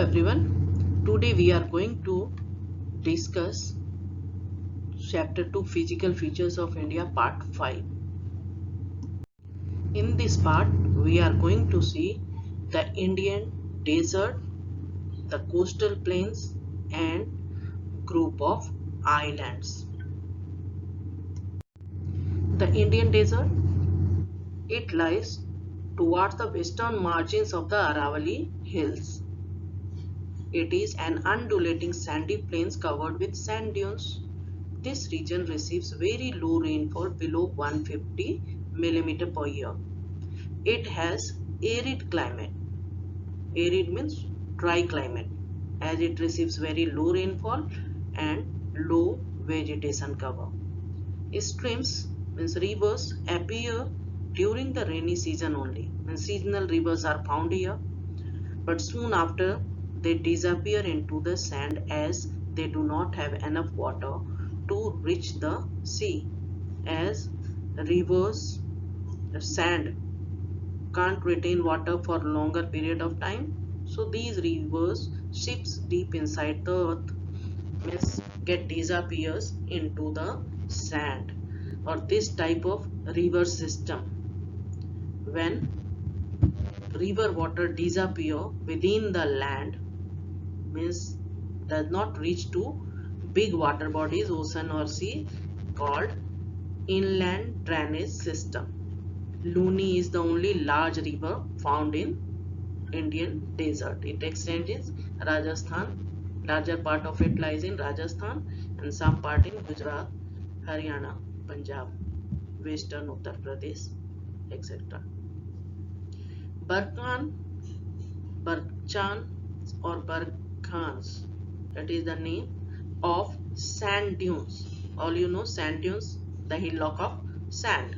Hello everyone. Today we are going to discuss Chapter 2 Physical Features of India Part 5. In this part we are going to see the Indian desert, the coastal plains and group of islands. The Indian desert, it lies towards the western margins of the Aravalli Hills. It is an undulating sandy plains covered with sand dunes. This region receives very low rainfall below 150 mm per year. It has arid climate. Arid means dry climate, as it receives very low rainfall and low vegetation cover. Streams means rivers appear during the rainy season only. Means seasonal rivers are found here, but soon after they disappear into the sand as they do not have enough water to reach the sea. As rivers, sand can't retain water for longer period of time, so these rivers ships deep inside the earth, means get disappears into the sand, or this type of river system. When river water disappear within the land, means does not reach to big water bodies, ocean or sea, called inland drainage system. Luni is the only large river found in Indian desert. It extends in Rajasthan. Larger part of it lies in Rajasthan and some part in Gujarat, Haryana, Punjab, Western Uttar Pradesh, etc. Barkhan, Barchan or Barkhans, that is the name of sand dunes. All you know, sand dunes, the hillock of sand,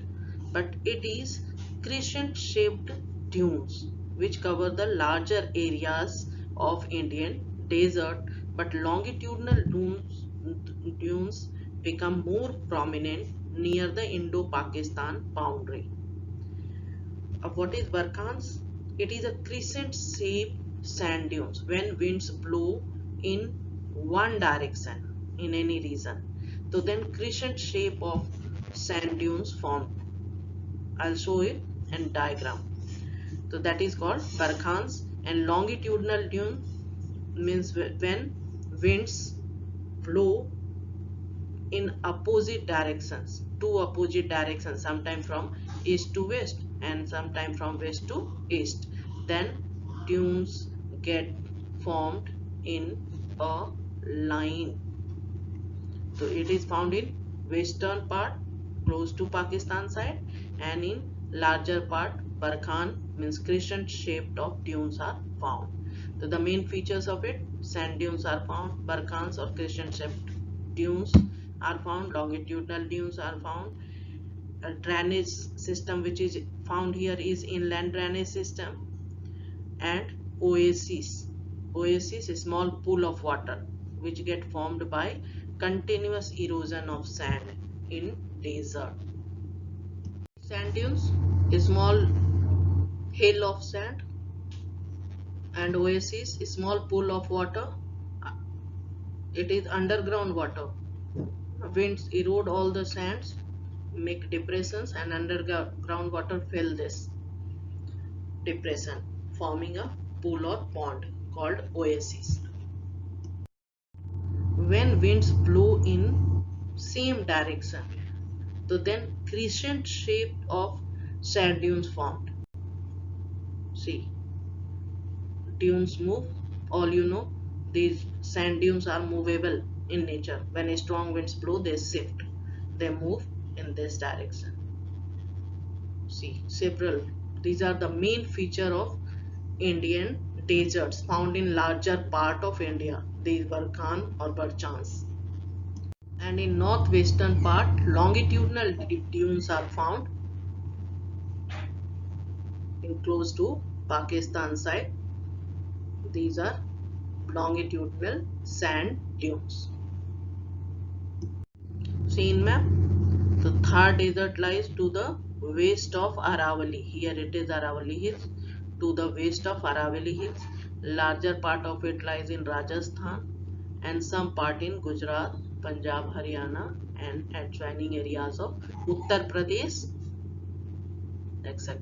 but it is crescent shaped dunes which cover the larger areas of Indian desert, but longitudinal dunes become more prominent near the Indo-Pakistan boundary. What is Barkhans? It is a crescent shaped sand dunes. When winds blow in one direction in any region, so then crescent shape of sand dunes form. I'll show it in diagram. So that is called Barkhans. And longitudinal dune means when winds blow in opposite directions, two opposite directions, sometime from east to west and sometime from west to east, then dunes get formed in a line. So it is found in western part close to Pakistan side, and in larger part Barkhan means crescent shaped of dunes are found. So the main features of it, sand dunes are found, Barkhans or crescent shaped dunes are found, longitudinal dunes are found. A drainage system which is found here is inland drainage system, and oases. Oasis is small pool of water which get formed by continuous erosion of sand in desert. Sand dunes, a small hill of sand, and oasis, a small pool of water. It is underground water. Winds erode all the sands, make depressions, and underground water fill this depression, forming a pool or pond called oasis. When winds blow in same direction, so then crescent shape of sand dunes formed. See, dunes move. All you know, these sand dunes are movable in nature. When strong winds blow, they shift, they move in this direction. See, several. These are the main feature of Indian deserts found in larger part of India. These were Khan or Barchans. And in northwestern part, longitudinal dunes are found in close to Pakistan side. These are longitudinal sand dunes. See in map, the Thar desert lies to the west of Aravalli. Here it is Aravalli Hills. To the west of Aravalli Hills, Larger part of it lies in Rajasthan and some part in Gujarat, Punjab, Haryana and adjoining areas of Uttar Pradesh, etc.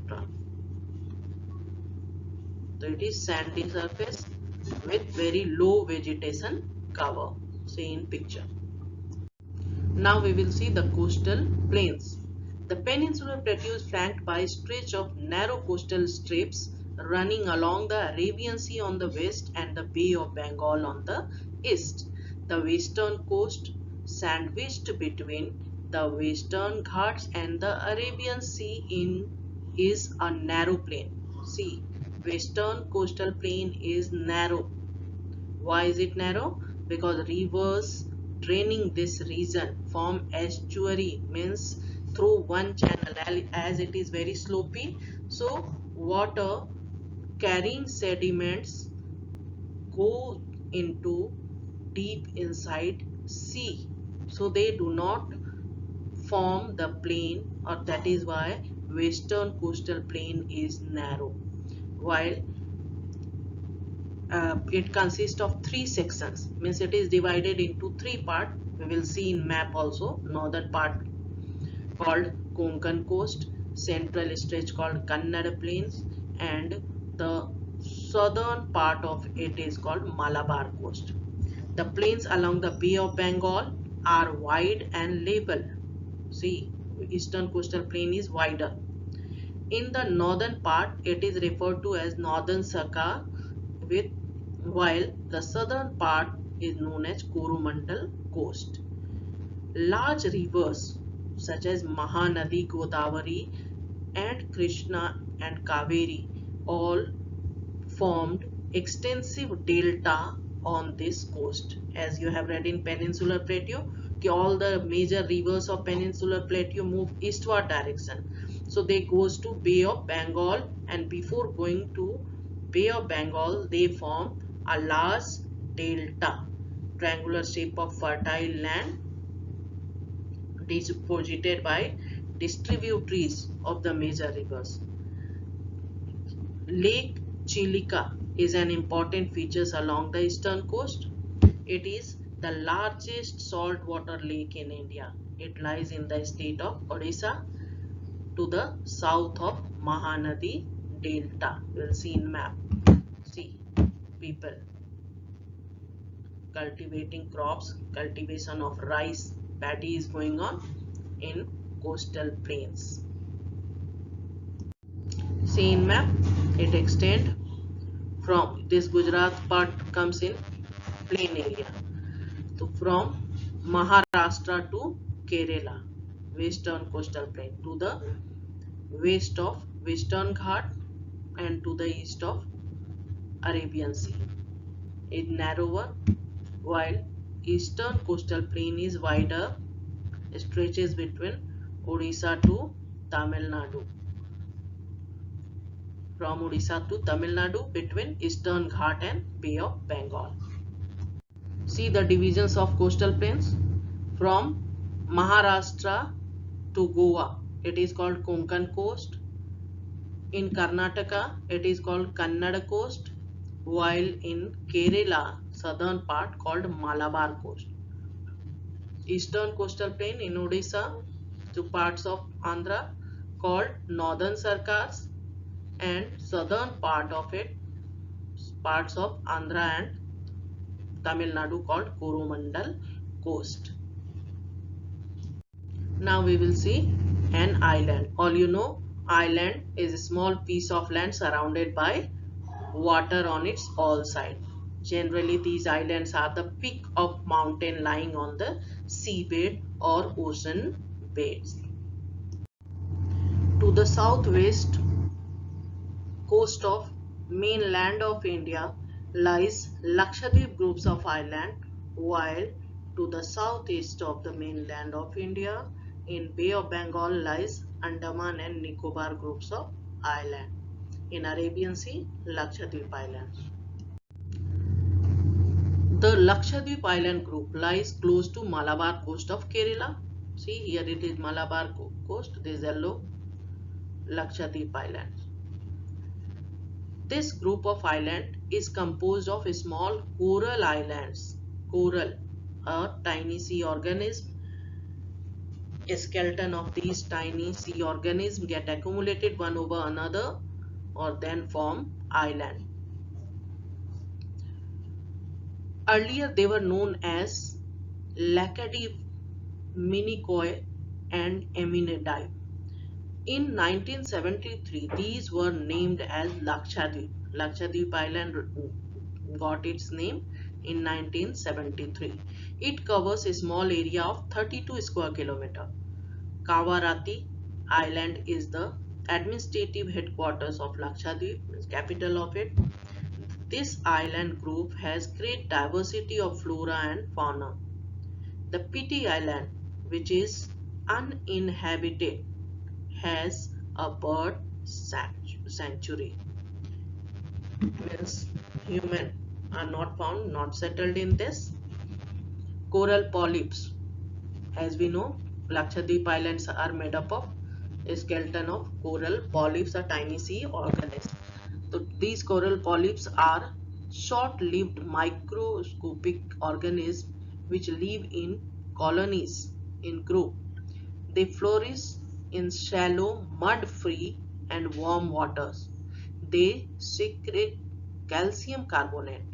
So it is sandy surface with very low vegetation cover. See in picture. Now we will see the coastal plains. The peninsular plateau is flanked by a stretch of narrow coastal strips running along the Arabian Sea on the west and the Bay of Bengal on the east. The western coast, sandwiched between the Western Ghats and the Arabian Sea is a narrow plain. See, western coastal plain is narrow. Why is it narrow? Because rivers draining this region form estuary, means through one channel, as it is very slopy. So water carrying sediments go into deep inside sea. So they do not form the plain, or that is why western coastal plain is narrow. While it consists of three sections, means it is divided into three parts. We will see in map also. Northern part called Konkan coast, central stretch called Kannada plains, and the southern part of it is called Malabar coast. The plains along the Bay of Bengal are wide and level. See, eastern coastal plain is wider. In the northern part, it is referred to as Northern Saka, with while the southern part is known as Coromandel coast. Large rivers such as Mahanadi, Godavari and Krishna and Kaveri all formed extensive delta on this coast. As you have read in Peninsular Plateau, all the major rivers of Peninsular Plateau move eastward direction. So they goes to Bay of Bengal, and before going to Bay of Bengal, they form a large delta, triangular shape of fertile land deposited by distributaries of the major rivers. Lake Chilika is an important feature along the eastern coast. It is the largest saltwater lake in India. It lies in the state of Odisha to the south of Mahanadi Delta. You will see in map. See, people cultivating crops, cultivation of rice, paddy is going on in coastal plains. See in map, it extends from this Gujarat part comes in plain area. So from Maharashtra to Kerala, western coastal plain, to the west of Western Ghat and to the east of Arabian Sea is narrower, while eastern coastal plain is wider, stretches between Odisha to Tamil Nadu. From Odisha to Tamil Nadu between Eastern Ghat and Bay of Bengal. See the divisions of coastal plains. From Maharashtra to Goa, it is called Konkan coast. In Karnataka, it is called Kannada coast, while in Kerala, southern part called Malabar coast. Eastern coastal plain in Odisha to parts of Andhra called Northern Sarkars, and southern part of it, parts of Andhra and Tamil Nadu called Coromandel coast. Now we will see an island. All you know, island is a small piece of land surrounded by water on its all sides. Generally, these islands are the peak of mountain lying on the seabed or ocean beds. To the southwest coast of mainland of India lies Lakshadweep groups of island, while to the southeast of the mainland of India in Bay of Bengal lies Andaman and Nicobar groups of island. In Arabian Sea, Lakshadweep Islands. The Lakshadweep Island group lies close to Malabar coast of Kerala. See, here it is Malabar coast, this yellow Lakshadweep Islands. This group of islands is composed of small coral islands. Coral, a tiny sea organism. A skeleton of these tiny sea organisms get accumulated one over another or then form island. Earlier they were known as Laccadive, Minicoy and Eminidive. In 1973, these were named as Lakshadweep. Lakshadweep Island got its name in 1973. It covers a small area of 32 square kilometer. Kavarati Island is the administrative headquarters of Lakshadweep, capital of it. This island group has great diversity of flora and fauna. The Piti Island, which is uninhabited, has a bird sanctuary. Means human are not found, not settled in this. Coral polyps. As we know, Lakshadweep Islands are made up of a skeleton of coral polyps, a tiny sea organism. So these coral polyps are short-lived microscopic organisms which live in colonies in group. They flourish in shallow, mud-free and warm waters. They secrete calcium carbonate.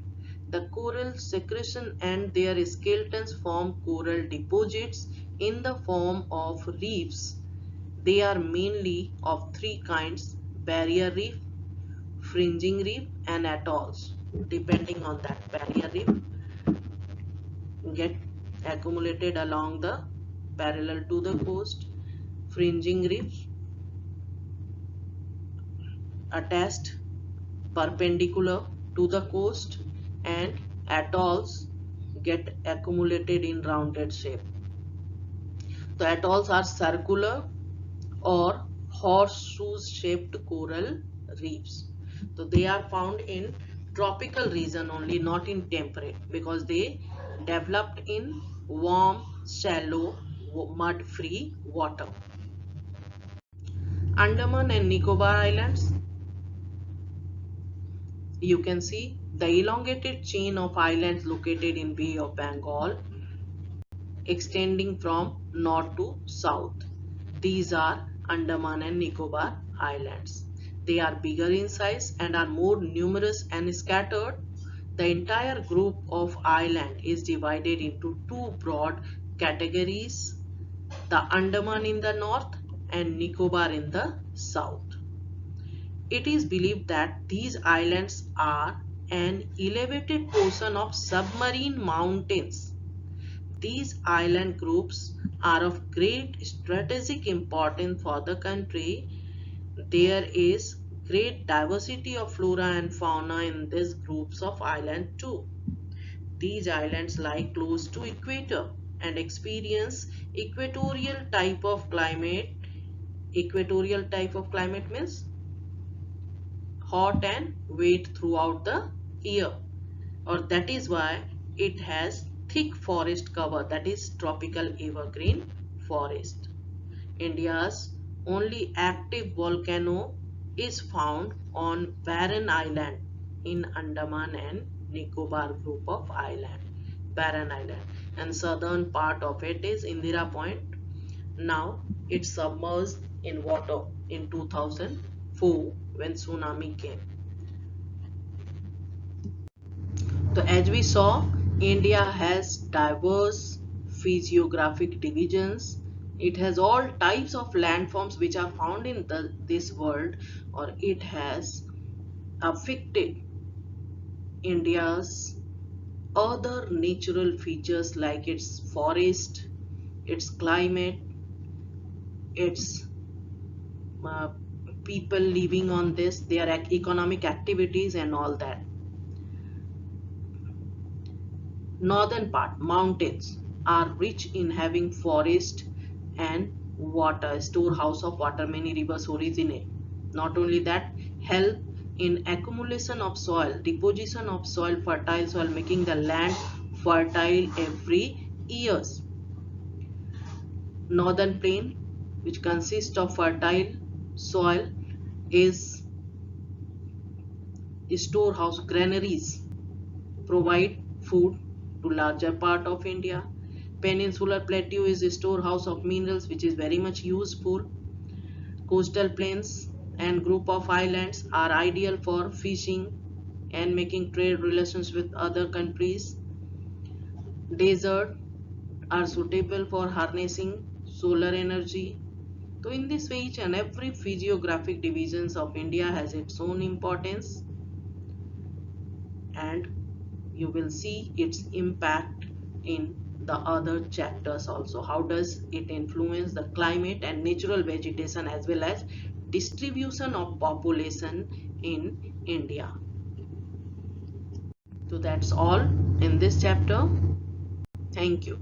The coral secretion and their skeletons form coral deposits in the form of reefs. They are mainly of three kinds: barrier reef, fringing reef and atolls. Depending on that, barrier reef get accumulated along the parallel to the coast, fringing reefs attached perpendicular to the coast, and atolls get accumulated in rounded shape. The atolls are circular or horseshoe shaped coral reefs. So they are found in tropical region only, not in temperate, because they developed in warm, shallow, mud free water. Andaman and Nicobar Islands, you can see the elongated chain of islands located in Bay of Bengal extending from north to south. These are Andaman and Nicobar Islands. They are bigger in size and are more numerous and scattered. The entire group of islands is divided into two broad categories: the Andaman in the north and Nicobar in the south. It is believed that these islands are an elevated portion of submarine mountains. These island groups are of great strategic importance for the country. There is great diversity of flora and fauna in these groups of islands too. These islands lie close to equator and experience equatorial type of climate. Equatorial type of climate means hot and wet throughout the year, or that is why it has thick forest cover, that is tropical evergreen forest. India's only active volcano is found on Barren Island in Andaman and Nicobar group of island. Barren Island, and southern part of it is Indira Point. Now it's submerged in water in 2004 when tsunami came. So as we saw, India has diverse physiographic divisions. It has all types of landforms which are found in this world, or it has affected India's other natural features like its forest, its climate, its uh, people living on this, their economic activities and all that. Northern part, mountains, are rich in having forest and water, storehouse of water. Many rivers originate. Not only that, help in accumulation of soil, deposition of soil, fertile soil, making the land fertile every years. Northern plain, which consists of fertile soil, is storehouse granaries provide food to larger part of India. Peninsular plateau is a storehouse of minerals which is very much useful. Coastal plains and group of islands are ideal for fishing and making trade relations with other countries. Desert are suitable for harnessing solar energy. So in this way, each and every physiographic divisions of India has its own importance, and you will see its impact in the other chapters also. How does it influence the climate and natural vegetation as well as distribution of population in India. So that's all in this chapter. Thank you.